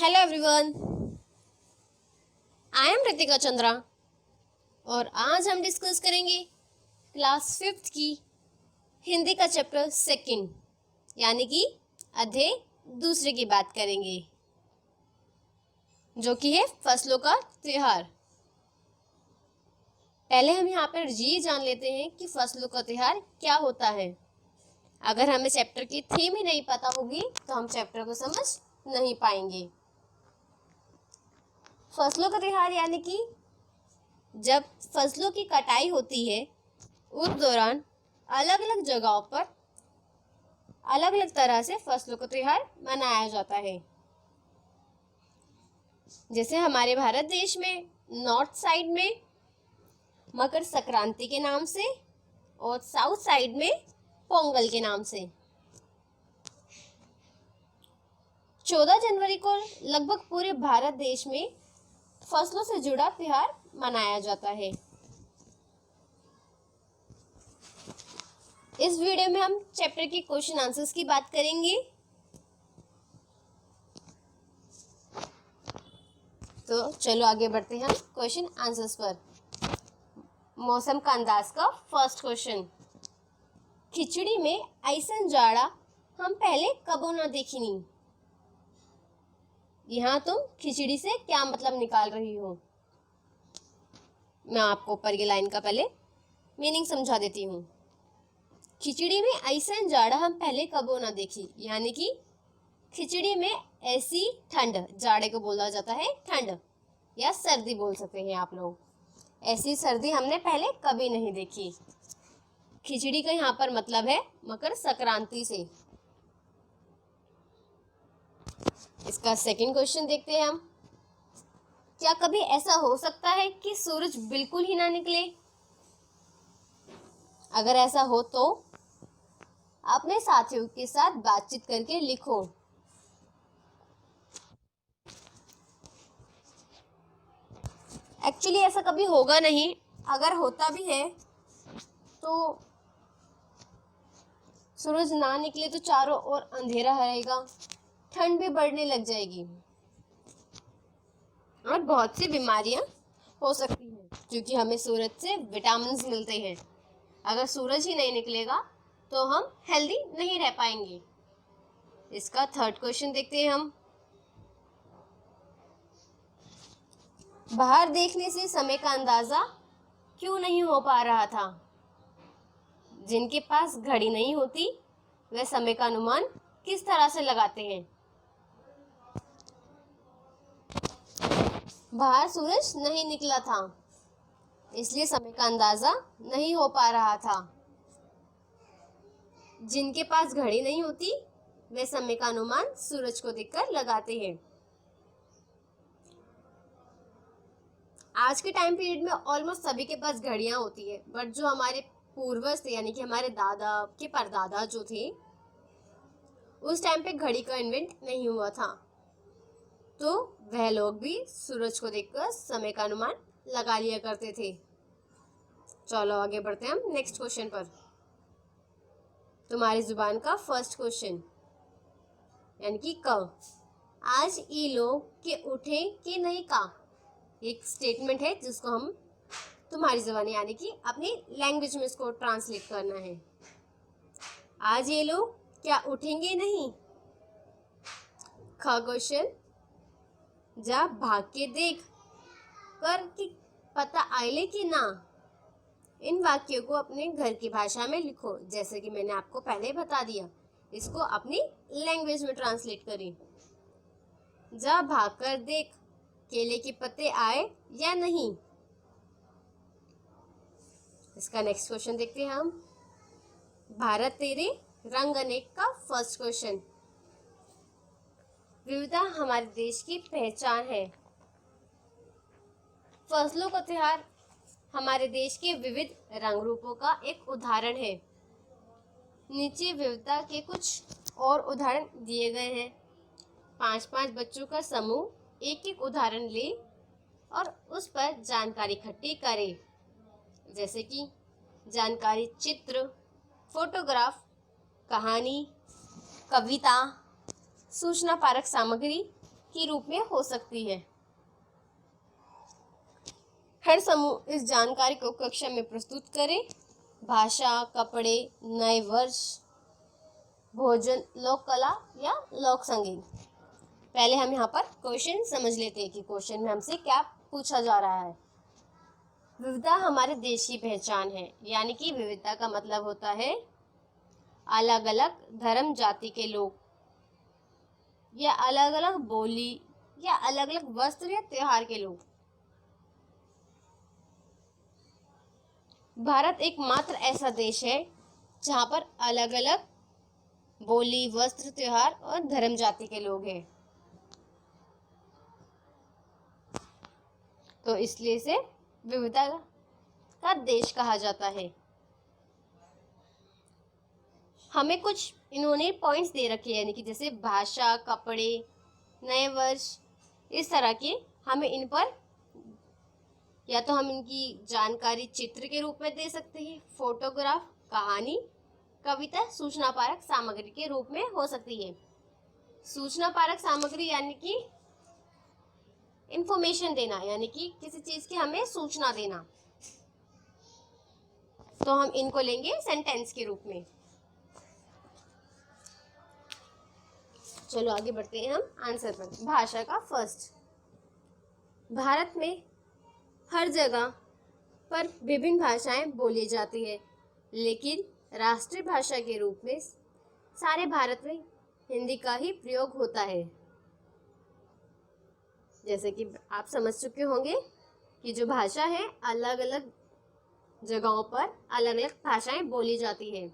Hello everyone, I am Ritika Chandra और आज हम डिस्कस करेंगे क्लास 5th की हिंदी का चैप्टर सेकंड यानी कि अध्याय दूसरे की बात करेंगे जो कि है फसलों का त्योहार। पहले हम यहाँ पर ये जान लेते हैं कि फसलों का त्योहार क्या होता है। अगर हमें चैप्टर की थीम ही नहीं पता होगी तो हम चैप्टर को समझ नहीं पाएंगे। फसलों का त्योहार यानी कि जब फसलों की कटाई होती है उस दौरान अलग अलग जगहों पर अलग अलग तरह से फसलों का त्योहार मनाया जाता है। जैसे हमारे भारत देश में नॉर्थ साइड में मकर संक्रांति के नाम से और साउथ साइड में पोंगल के नाम से 14 जनवरी को लगभग पूरे भारत देश में फसलों से जुड़ा त्योहार मनाया जाता है। इस वीडियो में हम चैप्टर के क्वेश्चन आंसर्स की बात करेंगे। तो चलो आगे बढ़ते हैं क्वेश्चन आंसर्स पर। मौसम का अंदाज का फर्स्ट क्वेश्चन, खिचड़ी में ऐसन जाड़ा हम पहले कबो ना देखी नहीं। यहाँ तुम खिचड़ी से क्या मतलब निकाल रही हो? मैं आपको ऊपर की लाइन का पहले मीनिंग समझा देती हूँ। खिचड़ी में ऐसन जाड़ा हम पहले कबो ना देखी यानी कि खिचड़ी में ऐसी ठंड, जाड़े को बोला जाता है ठंड या सर्दी बोल सकते हैं आप लोग। ऐसी सर्दी हमने पहले कभी नहीं देखी। खिचड़ी का यहाँ पर मतलब है मकर संक्रांति से। इसका सेकंड क्वेश्चन देखते हैं हम। क्या कभी ऐसा हो सकता है कि सूरज बिल्कुल ही ना निकले? अगर ऐसा हो तो अपने साथियों के साथ बातचीत करके लिखो। एक्चुअली ऐसा कभी होगा नहीं। अगर होता भी है तो सूरज ना निकले तो चारों ओर अंधेरा रहेगा, ठंड भी बढ़ने लग जाएगी और बहुत सी बीमारियां हो सकती हैं क्योंकि हमें सूरज से विटामिन मिलते हैं। अगर सूरज ही नहीं निकलेगा तो हम हेल्दी नहीं रह पाएंगे। इसका थर्ड क्वेश्चन देखते हैं हम। बाहर देखने से समय का अंदाजा क्यों नहीं हो पा रहा था? जिनके पास घड़ी नहीं होती वे समय का अनुमान किस तरह से लगाते हैं? बाहर सूरज नहीं निकला था इसलिए समय का अंदाजा नहीं हो पा रहा था। जिनके पास घड़ी नहीं होती वे समय का अनुमान सूरज को देखकर लगाते हैं। आज के टाइम पीरियड में ऑलमोस्ट सभी के पास घड़ियां होती है, बट जो हमारे पूर्वज थे यानी कि हमारे दादा के परदादा जो थे उस टाइम पे घड़ी का इन्वेंट नहीं हुआ था, तो वह लोग भी सूरज को देखकर समय का अनुमान लगा लिया करते थे। चलो आगे बढ़ते हैं हम नेक्स्ट क्वेश्चन पर। तुम्हारी जुबान का फर्स्ट क्वेश्चन यानी कि क, आज ई लोग के उठे कि नहीं का, एक स्टेटमेंट है जिसको हम तुम्हारी जुबान यानी कि अपनी लैंग्वेज में इसको ट्रांसलेट करना है। आज ये लोग क्या उठेंगे नहीं? ख क्वेश्चन, जा भाग के देख कर कि पता आइले कि ना। इन वाक्यों को अपने घर की भाषा में लिखो जैसे कि मैंने आपको पहले बता दिया। इसको अपनी लैंग्वेज में ट्रांसलेट करें। जा भाग कर देख केले के पत्ते आए या नहीं। इसका नेक्स्ट क्वेश्चन देखते हैं हम। भारत तेरे रंग अनेक का फर्स्ट क्वेश्चन, विविधता हमारे देश की पहचान है। फसलों का त्योहार हमारे देश के विविध रंग रूपों का एक उदाहरण है। नीचे विविधता के कुछ और उदाहरण दिए गए हैं। 5-5 बच्चों का समूह एक एक उदाहरण ले और उस पर जानकारी इकट्ठी करे, जैसे कि जानकारी, चित्र, फोटोग्राफ, कहानी, कविता, सूचना परक सामग्री, के रूप में हो सकती है। हर समूह इस जानकारी को कक्षा में प्रस्तुत करे। भाषा, कपड़े, नए वर्ष, भोजन, लोक कला या लोक संगीत। पहले हम यहाँ पर क्वेश्चन समझ लेते हैं कि क्वेश्चन में हमसे क्या पूछा जा रहा है। विविधता हमारे देश की पहचान है, यानी कि विविधता का मतलब होता है अलग अलग धर्म जाति के लोग, या अलग अलग बोली, या अलग अलग वस्त्र या त्योहार के लोग। भारत एकमात्र ऐसा देश है जहाँ पर अलग अलग बोली, वस्त्र, त्योहार और धर्म जाति के लोग हैं। तो इसलिए इसे विविधता का देश कहा जाता है। हमें कुछ इन्होंने पॉइंट्स दे रखे हैं, यानी कि जैसे भाषा, कपड़े, नए वर्ष, इस तरह के हमें इन पर या तो हम इनकी जानकारी चित्र के रूप में दे सकते हैं, फोटोग्राफ, कहानी, कविता, सूचना पारक सामग्री के रूप में हो सकती है। सूचना पारक सामग्री यानी कि इंफॉर्मेशन देना, यानी कि किसी चीज की हमें सूचना देना, तो हम इनको लेंगे सेंटेंस के रूप में। चलो आगे बढ़ते हैं हम आंसर पर। भाषा का फर्स्ट, भारत में हर जगह पर विभिन्न भाषाएं बोली जाती है, लेकिन राष्ट्रीय भाषा के रूप में सारे भारत में हिंदी का ही प्रयोग होता है। जैसे कि आप समझ चुके होंगे कि जो भाषा है, अलग अलग जगहों पर अलग अलग भाषाएं बोली जाती है,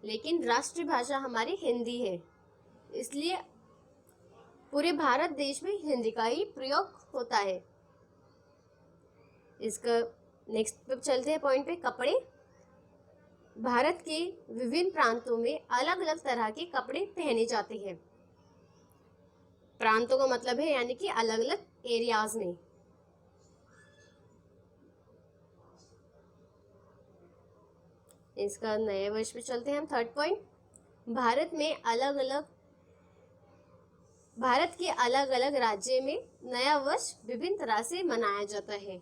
लेकिन राष्ट्रीय भाषा हमारी हिंदी है, इसलिए पूरे भारत देश में हिंदी का ही प्रयोग होता है। इसका नेक्स्ट पे चलते हैं पॉइंट पे, कपड़े। भारत के विभिन्न प्रांतों में अलग अलग तरह के कपड़े पहने जाते हैं। प्रांतों का मतलब है यानी कि अलग अलग एरियाज में। इसका नए वर्ष पे चलते हैं हम, थर्ड पॉइंट। भारत के अलग अलग राज्य में नया वर्ष विभिन्न तरह से मनाया जाता है।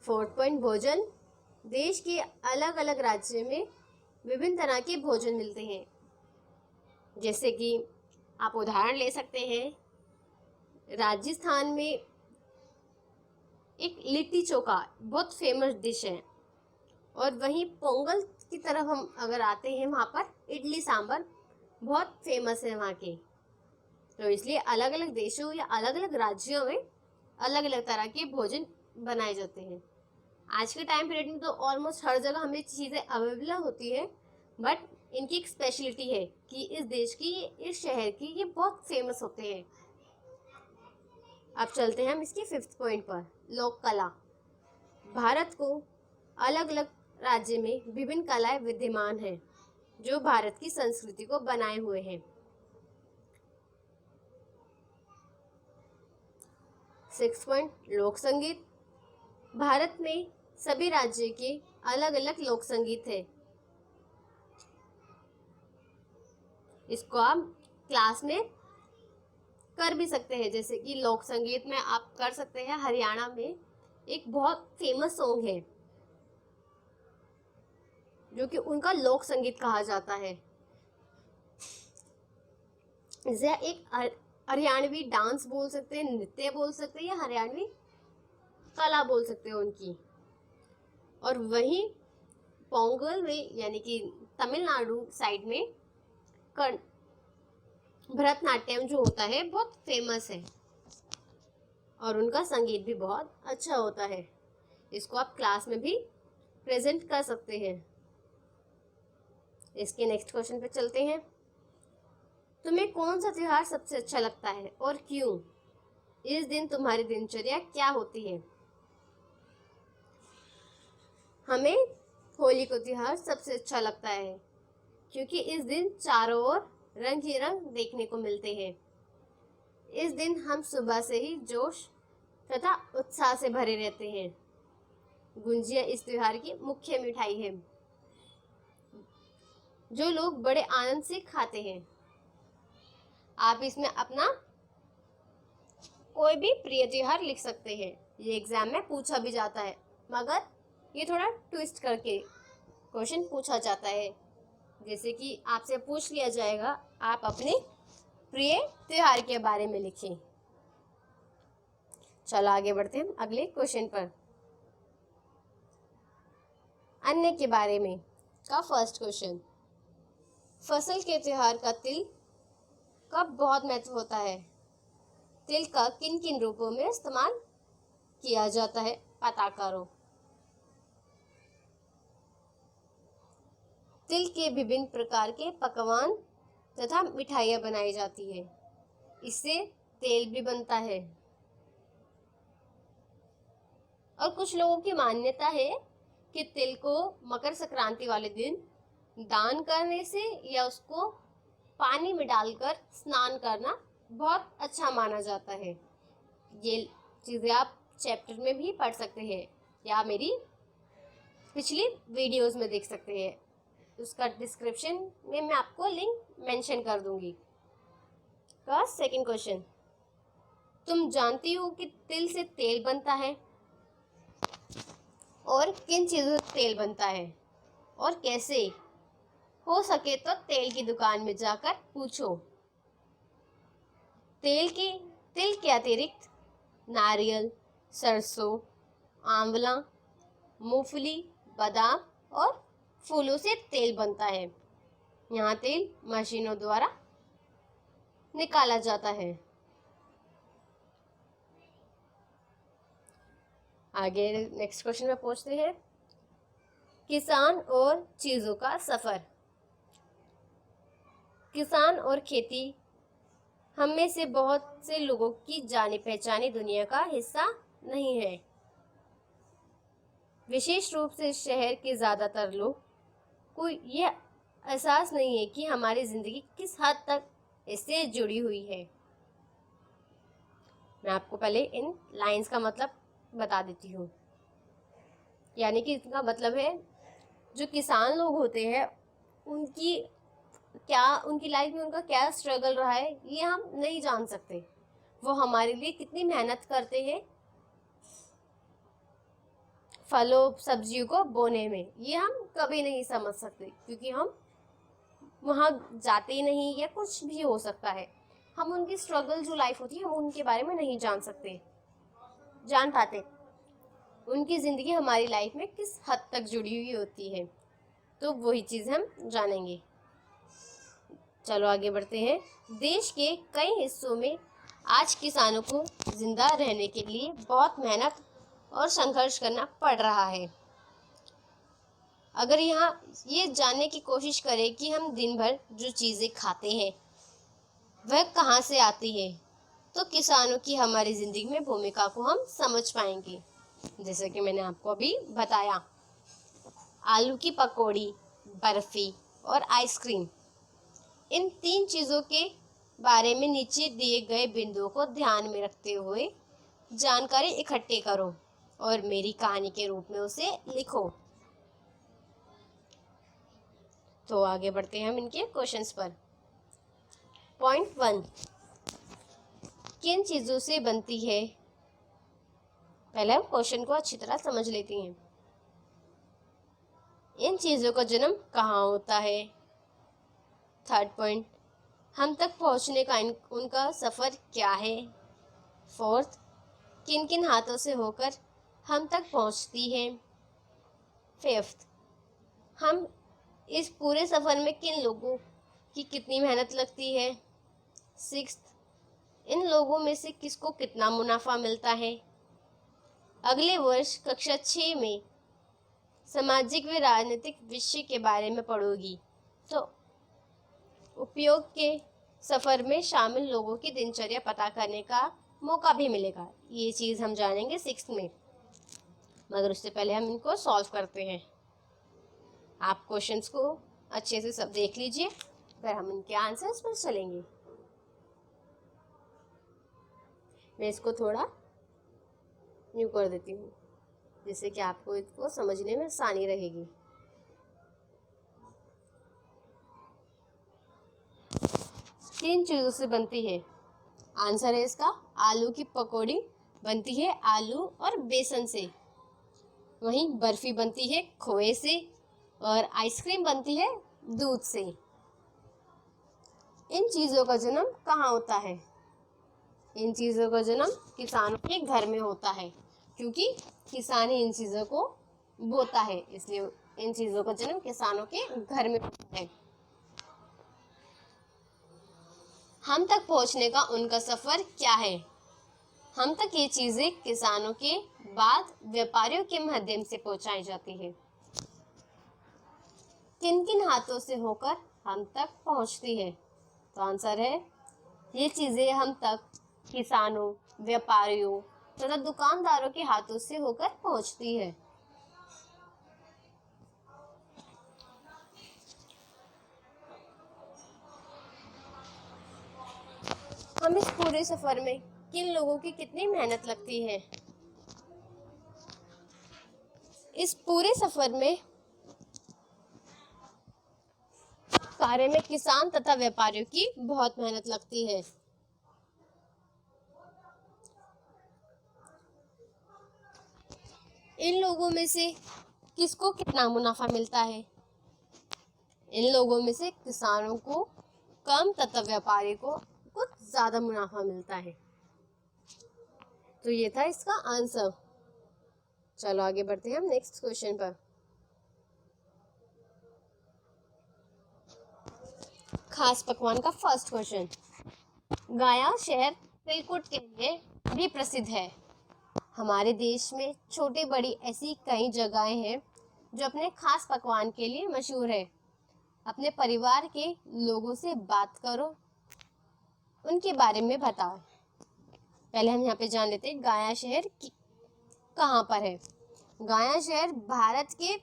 फोर्थ पॉइंट, भोजन। देश के अलग अलग राज्य में विभिन्न तरह के भोजन मिलते हैं। जैसे कि आप उदाहरण ले सकते हैं, राजस्थान में एक लिट्टी चोखा बहुत फेमस डिश है, और वहीं पोंगल की तरफ हम अगर आते हैं, वहाँ पर इडली सांभर बहुत फेमस है वहाँ के। तो इसलिए अलग अलग देशों या अलग अलग राज्यों में अलग अलग तरह के भोजन बनाए जाते हैं। आज के टाइम पीरियड में तो ऑलमोस्ट हर जगह हमें चीज़ें अवेलेबल होती है, बट इनकी एक स्पेशलिटी है कि इस देश की, इस शहर की ये बहुत फेमस होते हैं। अब चलते हैं हम इसके फिफ्थ पॉइंट पर, लोक कला। भारत को अलग अलग राज्य में विभिन्न कलाएं विद्यमान हैं जो भारत की संस्कृति को बनाए हुए हैं। सिक्स पॉइंट, लोक संगीत। भारत में सभी राज्य के अलग अलग लोक संगीत है। इसको आप क्लास में कर भी सकते हैं, जैसे कि लोक संगीत में आप कर सकते हैं, हरियाणा में एक बहुत फेमस सॉन्ग है जो कि उनका लोक संगीत कहा जाता है। इसे एक हरियाणवी डांस बोल सकते हैं, नृत्य बोल सकते हैं, या हरियाणवी कला बोल सकते हैं उनकी। और वहीं पोंगल में यानी कि तमिलनाडु साइड में भरतनाट्यम जो होता है बहुत फेमस है, और उनका संगीत भी बहुत अच्छा होता है। इसको आप क्लास में भी प्रेजेंट कर सकते हैं। इसके नेक्स्ट क्वेश्चन पे चलते हैं। तुम्हें कौन सा त्योहार सबसे अच्छा लगता है और क्यों? इस दिन तुम्हारी दिनचर्या क्या होती है? हमें होली को त्योहार सबसे अच्छा लगता है, क्योंकि इस दिन चारों ओर रंग ही रंग देखने को मिलते हैं। इस दिन हम सुबह से ही जोश तथा उत्साह से भरे रहते हैं। गुंजिया इस त्योहार की मुख्य मिठाई है। जो लोग बड़े आनंद से खाते हैं। आप इसमें अपना कोई भी प्रिय त्योहार लिख सकते हैं। ये एग्जाम में पूछा भी जाता है, मगर ये थोड़ा ट्विस्ट करके क्वेश्चन पूछा जाता है। जैसे कि आपसे पूछ लिया जाएगा, आप अपने प्रिय त्योहार के बारे में लिखें। चलो आगे बढ़ते हैं अगले क्वेश्चन पर। अन्न के बारे में का फर्स्ट क्वेश्चन, फसल के त्योहार का तिल का बहुत महत्व होता है। तिल का किन किन रूपों में इस्तेमाल किया जाता है, पता करो। तिल के विभिन्न प्रकार के पकवान तथा मिठाइयाँ बनाई जाती है। इससे तेल भी बनता है। और कुछ लोगों की मान्यता है कि तिल को मकर संक्रांति वाले दिन दान करने से या उसको पानी में डालकर स्नान करना बहुत अच्छा माना जाता है। ये चीज़ें आप चैप्टर में भी पढ़ सकते हैं या मेरी पिछली वीडियोस में देख सकते हैं। उसका डिस्क्रिप्शन में मैं आपको लिंक मेंशन कर दूंगी। का सेकंड क्वेश्चन, तुम जानती हो कि तिल से तेल बनता है और किन चीज़ों से तेल बनता है और कैसे? हो सके तो तेल की दुकान में जाकर पूछो। तिल के अतिरिक्त नारियल, सरसों, आंवला, मूंगफली, बादाम और फूलों से तेल बनता है। यहाँ तेल मशीनों द्वारा निकाला जाता है। आगे नेक्स्ट क्वेश्चन में पूछते हैं, किसान और चीज़ों का सफ़र। किसान और खेती हम में से बहुत से लोगों की जानी पहचानी दुनिया का हिस्सा नहीं है। विशेष रूप से शहर के ज़्यादातर लोग को ये एहसास नहीं है कि हमारी ज़िंदगी किस हद तक इससे जुड़ी हुई है। मैं आपको पहले इन लाइंस का मतलब बता देती हूँ। यानी कि इसका मतलब है, जो किसान लोग होते हैं उनकी लाइफ में उनका क्या स्ट्रगल रहा है ये हम नहीं जान सकते। वो हमारे लिए कितनी मेहनत करते हैं फलों सब्जियों को बोने में, ये हम कभी नहीं समझ सकते, क्योंकि हम वहाँ जाते ही नहीं, या कुछ भी हो सकता है। हम उनकी स्ट्रगल जो लाइफ होती है हम उनके बारे में नहीं जान पाते। उनकी ज़िंदगी हमारी लाइफ में किस हद तक जुड़ी हुई होती है, तो वही चीज़ हम जानेंगे। चलो आगे बढ़ते हैं। देश के कई हिस्सों में आज किसानों को जिंदा रहने के लिए बहुत मेहनत और संघर्ष करना पड़ रहा है। अगर यहाँ ये जानने की कोशिश करें कि हम दिन भर जो चीज़ें खाते हैं वह कहाँ से आती है, तो किसानों की हमारी ज़िंदगी में भूमिका को हम समझ पाएंगे। जैसे कि मैंने आपको अभी बताया, आलू की पकौड़ी, बर्फ़ी और आइसक्रीम, इन 3 चीज़ों के बारे में नीचे दिए गए बिंदुओं को ध्यान में रखते हुए जानकारी इकट्ठी करो और मेरी कहानी के रूप में उसे लिखो। तो आगे बढ़ते हैं हम इनके क्वेश्चंस पर। पॉइंट 1, किन चीज़ों से बनती है? पहले हम क्वेश्चन को अच्छी तरह समझ लेते हैं। इन चीज़ों का जन्म कहाँ होता है? थर्ड पॉइंट, हम तक पहुँचने का उनका सफ़र क्या है? फोर्थ, किन किन हाथों से होकर हम तक पहुँचती है? फिफ्थ, हम इस पूरे सफ़र में किन लोगों की कितनी मेहनत लगती है? सिक्स्थ, इन लोगों में से किसको कितना मुनाफा मिलता है? अगले वर्ष कक्षा 6 में सामाजिक व राजनीतिक विषय के बारे में पढ़ोगी, तो उपयोग के सफ़र में शामिल लोगों की दिनचर्या पता करने का मौका भी मिलेगा। ये चीज़ हम जानेंगे 6th में, मगर उससे पहले हम इनको सॉल्व करते हैं। आप क्वेश्चंस को अच्छे से सब देख लीजिए, फिर हम इनके आंसर्स पर चलेंगे। मैं इसको थोड़ा न्यू कर देती हूँ, जिससे कि आपको इसको समझने में आसानी रहेगी। किन चीजों से बनती है? आंसर है इसका आलू की पकौड़ी बनती है आलू और बेसन से। वहीं बर्फी बनती है खोए से और आइसक्रीम बनती है दूध से। इन चीजों का जन्म कहाँ होता है? इन चीजों का जन्म किसानों के घर में होता है, क्योंकि किसान ही इन चीजों को बोता है, इसलिए इन चीजों का जन्म किसानों के घर में होता है। हम तक पहुंचने का उनका सफर क्या है? हम तक ये चीजें किसानों के बाद व्यापारियों के माध्यम से पहुंचाई जाती है। किन किन हाथों से होकर हम तक पहुंचती है? तो आंसर है ये चीजें हम तक किसानों, व्यापारियों तथा दुकानदारों के हाथों से होकर पहुंचती है। हम इस पूरे सफर में किन लोगों की कितनी मेहनत लगती है? इस पूरे सफर में कार्य में किसान तथा व्यापारियों की बहुत मेहनत लगती है। इन लोगों में से किसको कितना मुनाफा मिलता है? इन लोगों में से किसानों को कम तथा व्यापारी को कुछ ज्यादा मुनाफा मिलता है। तो ये था इसका आंसर। चलो आगे बढ़ते हैं हम नेक्स्ट क्वेश्चन पर। खास पकवान का फर्स्ट क्वेश्चन। गया शहर तिलकुट के लिए भी प्रसिद्ध है। हमारे देश में छोटी बड़ी ऐसी कई जगहें हैं जो अपने खास पकवान के लिए मशहूर है। अपने परिवार के लोगों से बात करो, उनके बारे में बताओ। पहले हम यहाँ पे जान लेते हैं गया शहर कहाँ पर है। गया शहर भारत के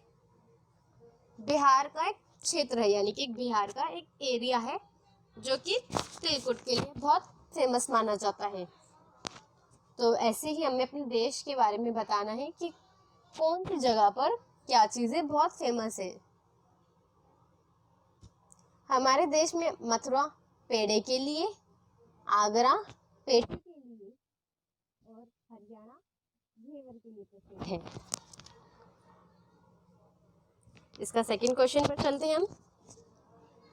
बिहार का एक क्षेत्र है, यानी कि बिहार का एक एरिया है जो कि तिलकुट के लिए बहुत फेमस माना जाता है। तो ऐसे ही हमें अपने देश के बारे में बताना है कि कौन सी जगह पर क्या चीजें बहुत फेमस है। हमारे देश में मथुरा पेड़े के लिए, आगरा पेठे के लिए और हरियाणा घेवर के लिए प्रसिद्ध है। इसका सेकंड क्वेश्चन पर चलते हैं हम।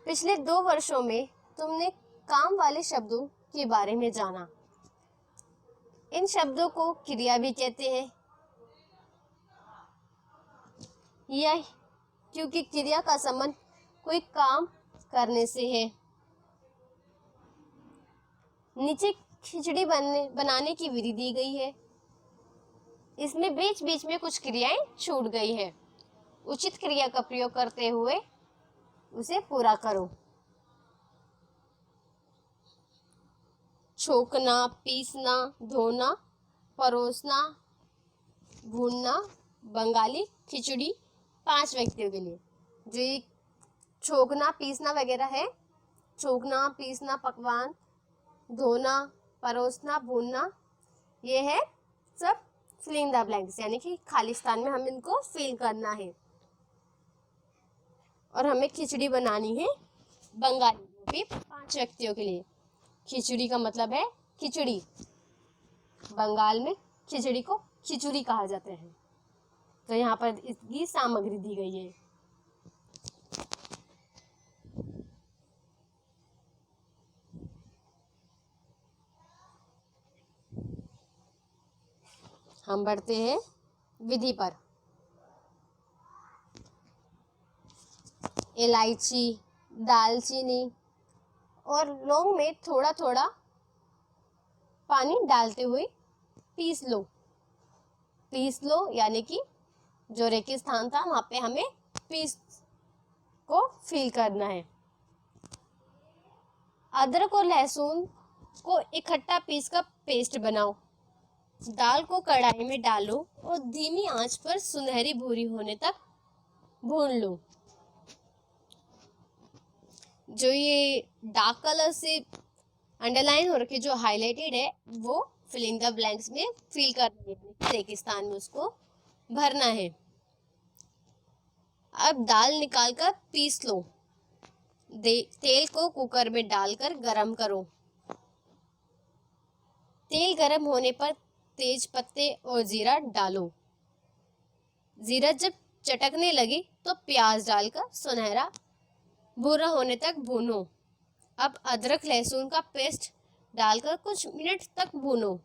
पिछले 2 वर्षों में तुमने काम वाले शब्दों के बारे में जाना। इन शब्दों को क्रिया भी कहते हैं। यह क्योंकि क्रिया का संबंध कोई काम करने से है। नीचे खिचड़ी बनाने की विधि दी गई है। इसमें बीच बीच में कुछ क्रियाएं छूट गई है। उचित क्रिया का प्रयोग करते हुए उसे पूरा करो। छोकना, पीसना, धोना, परोसना, भूनना, बंगाली खिचड़ी 5 व्यक्तियों के लिए। जो ये छोकना पीसना वगैरह है, छोकना पीसना पकवान, धोना, परोसना, भूनना, ये है सब फिलिंग द ब्लैंक्स, यानी कि खाली स्थान में हम इनको फिल करना है। और हमें खिचड़ी बनानी है बंगाली, वो भी 5 व्यक्तियों के लिए। खिचड़ी का मतलब है खिचड़ी। बंगाल में खिचड़ी को खिचड़ी कहा जाता है। तो यहाँ पर इसकी सामग्री दी गई है। हम बढ़ते हैं विधि पर। इलायची, दालचीनी और लौंग में थोड़ा थोड़ा पानी डालते हुए पीस लो, यानी कि जो रेगिस्तान था वहां पे हमें पीस को फिल करना है। अदरक और लहसुन को इकट्ठा पीस कर पेस्ट बनाओ। दाल को कढ़ाई में डालो और धीमी आंच पर सुनहरी भूरी होने तक भून लो। जो ये डार्क कलर से अंडरलाइन हो रखी, जो हाईलाइटेड है, वो फिलिंग द ब्लैंक्स में फिल करना है, रेगिस्तान में उसको भरना है। अब दाल निकालकर पीस लो। तेल को कुकर में डालकर गरम करो। तेल गरम होने पर तेज पत्ते और जीरा डालो। जीरा जब चटकने लगे तो प्याज डालकर सुनहरा भूरा होने तक भूनो। अब अदरक लहसुन का पेस्ट डालकर कुछ मिनट तक भूनो।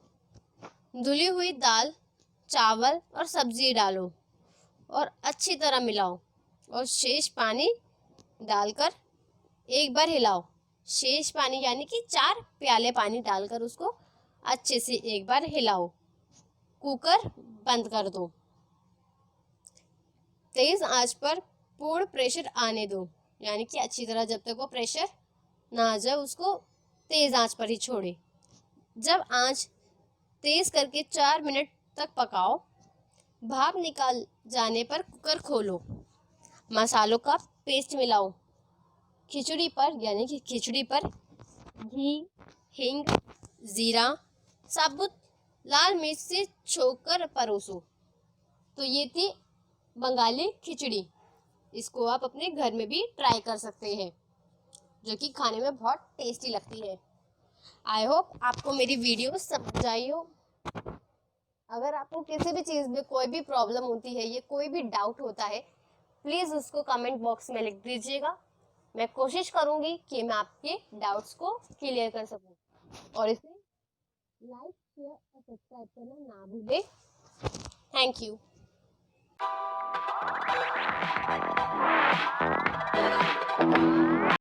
धुली हुई दाल, चावल और सब्जी डालो और अच्छी तरह मिलाओ और शेष पानी डालकर एक बार हिलाओ। शेष पानी यानी कि 4 प्याले पानी डालकर उसको अच्छे से एक बार हिलाओ। कुकर बंद कर दो। तेज आंच पर पूर्ण प्रेशर आने दो, यानी कि अच्छी तरह जब तक वो प्रेशर ना आ जाए उसको तेज आंच पर ही छोड़े। जब आंच तेज करके 4 मिनट तक पकाओ। भाप निकाल जाने पर कुकर खोलो। मसालों का पेस्ट मिलाओ। खिचड़ी पर यानी कि खिचड़ी पर घी, हींग, जीरा, साबुत लाल मिर्च से छोंककर परोसो। तो ये थी बंगाली खिचड़ी। इसको आप अपने घर में भी ट्राई कर सकते हैं, जो कि खाने में बहुत टेस्टी लगती है। आई होप आपको मेरी वीडियो समझ आई हो। अगर आपको किसी भी चीज़ में कोई भी प्रॉब्लम होती है या कोई भी डाउट होता है, प्लीज़ उसको कमेंट बॉक्स में लिख दीजिएगा। मैं कोशिश करूँगी कि मैं आपके डाउट्स को क्लियर कर सकूँ। और इसे लाइक, शेयर और सब्सक्राइब करना ना भूलें। Thank you.